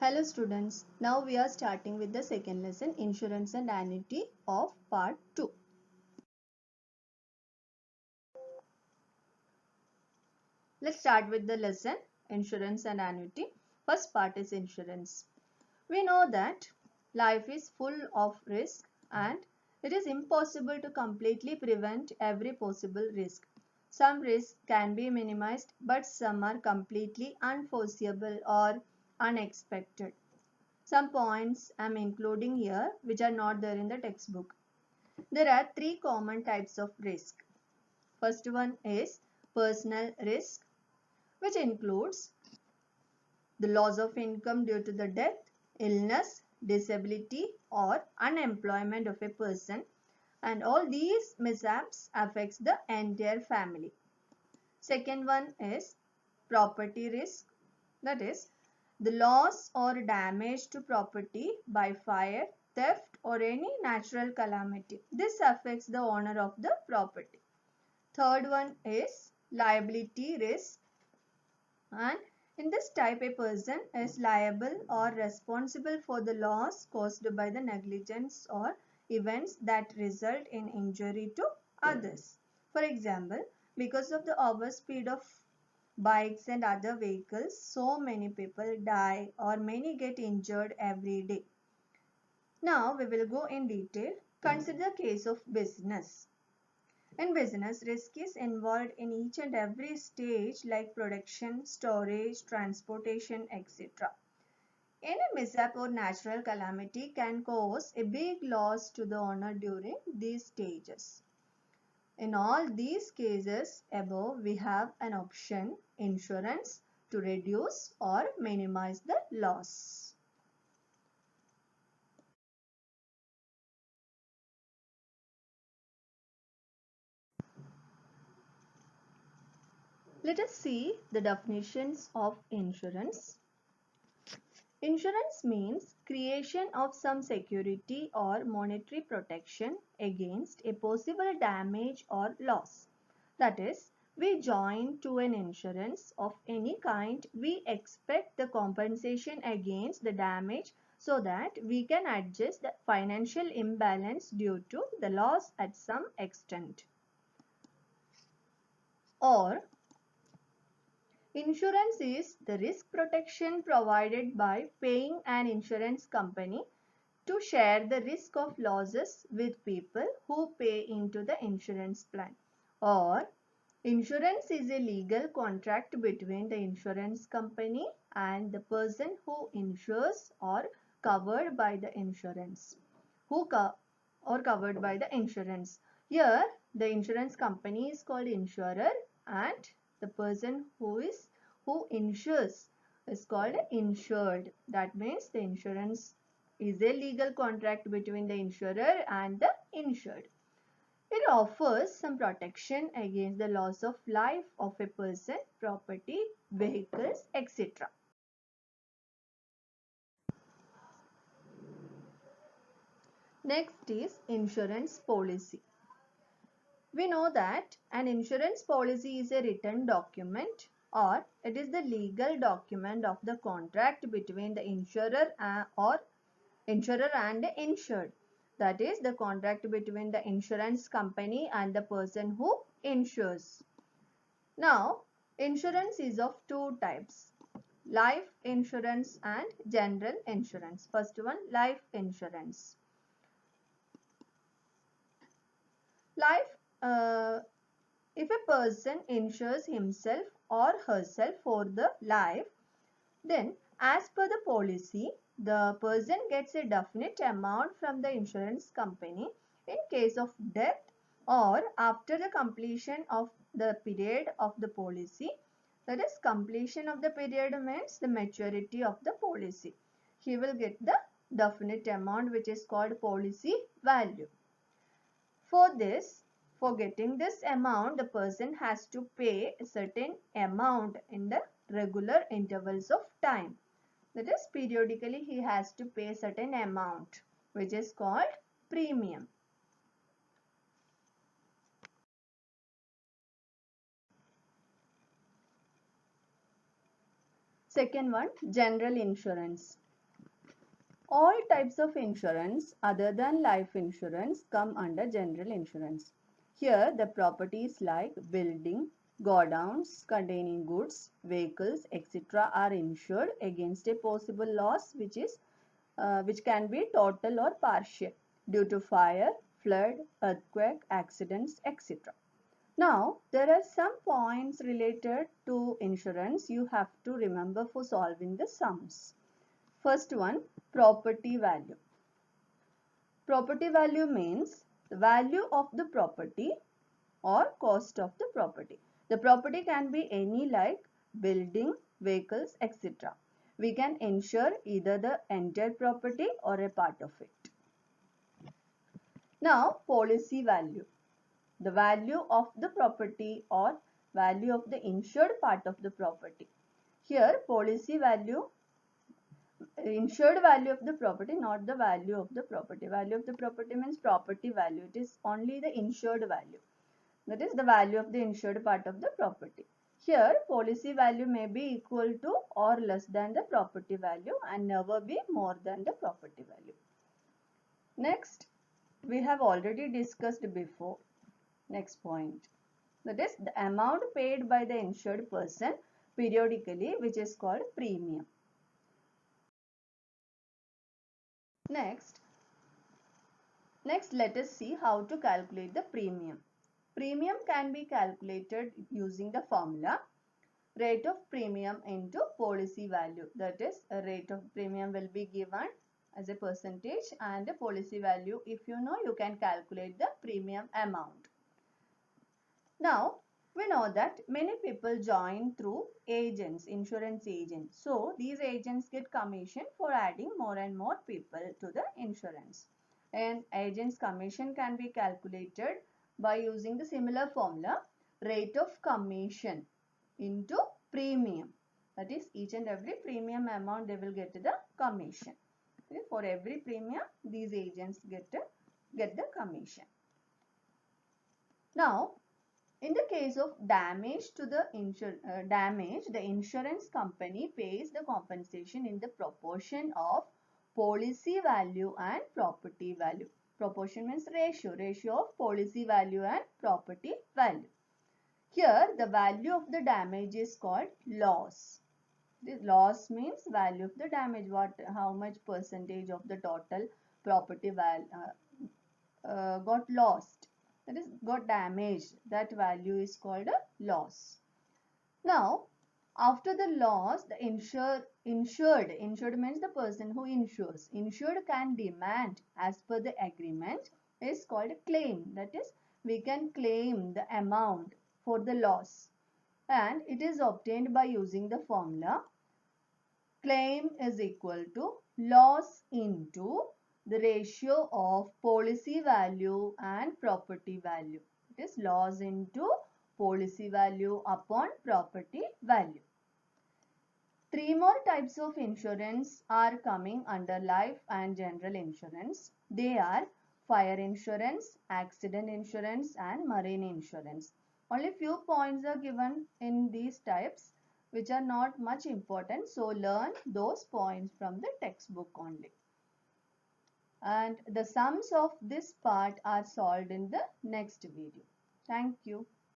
Hello students, now we are starting with the second lesson, Insurance and Annuity of Part 2. Let's start with the lesson, Insurance and Annuity. First part is insurance. We know that life is full of risk and it is impossible to completely prevent every possible risk. Some risks can be minimized, but some are completely unforeseeable or unexpected. Some points I am including here which are not there in the textbook. There are three common types of risk. First one is personal risk, which includes the loss of income due to the death, illness, disability or unemployment of a person, and all these mishaps affects the entire family. Second one is property risk, that is the loss or damage to property by fire, theft or any natural calamity. This affects the owner of the property. Third one is liability risk, and in this type a person is liable or responsible for the loss caused by the negligence or events that result in injury to others. For example, because of the overspeed of bikes and other vehicles, so many people die or many get injured every day. Now we will go in detail. Consider the case of business. In business, risk is involved in each and every stage like production, storage, transportation, etc. Any mishap or natural calamity can cause a big loss to the owner during these stages. In all these cases above, we have an option insurance to reduce or minimize the loss. Let us see the definitions of insurance. Insurance means creation of some security or monetary protection against a possible damage or loss. That is, we join to an insurance of any kind, we expect the compensation against the damage so that we can adjust the financial imbalance due to the loss at some extent. Or insurance is the risk protection provided by paying an insurance company to share the risk of losses with people who pay into the insurance plan. Or insurance is a legal contract between the insurance company and the person who insures or covered by the insurance. Covered by the insurance. Here the insurance company is called insurer and the person who insures is called insured. That means the insurance is a legal contract between the insurer and the insured. It offers some protection against the loss of life of a person, property, vehicles, etc. Next is insurance policy. We know that an insurance policy is a written document or it is the legal document of the contract between the insurer and the insured. That is the contract between the insurance company and the person who insures. Now, insurance is of two types, life insurance and general insurance. First one, life insurance. Life, if a person insures himself or herself for the life, then as per the policy, the person gets a definite amount from the insurance company in case of death or after the completion of the period of the policy. That is, completion of the period means the maturity of the policy. He will get the definite amount which is called policy value. For getting this amount, the person has to pay a certain amount in the regular intervals of time. That is, periodically he has to pay certain amount which is called premium. Second one, general insurance. All types of insurance other than life insurance come under general insurance. Here the properties like building, godowns containing goods, vehicles, etc. are insured against a possible loss which can be total or partial due to fire, flood, earthquake, accidents, etc. Now, there are some points related to insurance you have to remember for solving the sums. First one, property value. Property value means the value of the property or cost of the property. The property can be any like building, vehicles, etc. We can insure either the entire property or a part of it. Now, policy value. The value of the property or value of the insured part of the property. Here, policy value, insured value of the property, not the value of the property. Value of the property means property value. It is only the insured value. That is the value of the insured part of the property. Here, policy value may be equal to or less than the property value and never be more than the property value. Next, we have already discussed before. Next point. That is the amount paid by the insured person periodically, which is called premium. Next let us see how to calculate the premium. Premium can be calculated using the formula rate of premium into policy value. That is, a rate of premium will be given as a percentage and a policy value. If you know, you can calculate the premium amount. Now, we know that many people join through agents, insurance agents. So, these agents get commission for adding more and more people to the insurance. And agent's commission can be calculated by using the similar formula, rate of commission into premium. That is, each and every premium amount they will get the commission. Okay? For every premium, these agents get the commission. Now, in the case of damage to the the insurance company pays the compensation in the proportion of policy value and property value. Proportion means ratio of policy value and property value. Here, the value of the damage is called loss. This loss means value of the damage. How much percentage of the total property value got lost. That is, got damaged. That value is called a loss. Now, after the loss, the insured means the person who insures. Insured can demand as per the agreement is called a claim. That is, we can claim the amount for the loss. And it is obtained by using the formula claim is equal to loss into the ratio of policy value and property value. It is loss into policy value upon property value. Three more types of insurance are coming under life and general insurance. They are fire insurance, accident insurance and marine insurance. Only few points are given in these types which are not much important. So learn those points from the textbook only. And the sums of this part are solved in the next video. Thank you.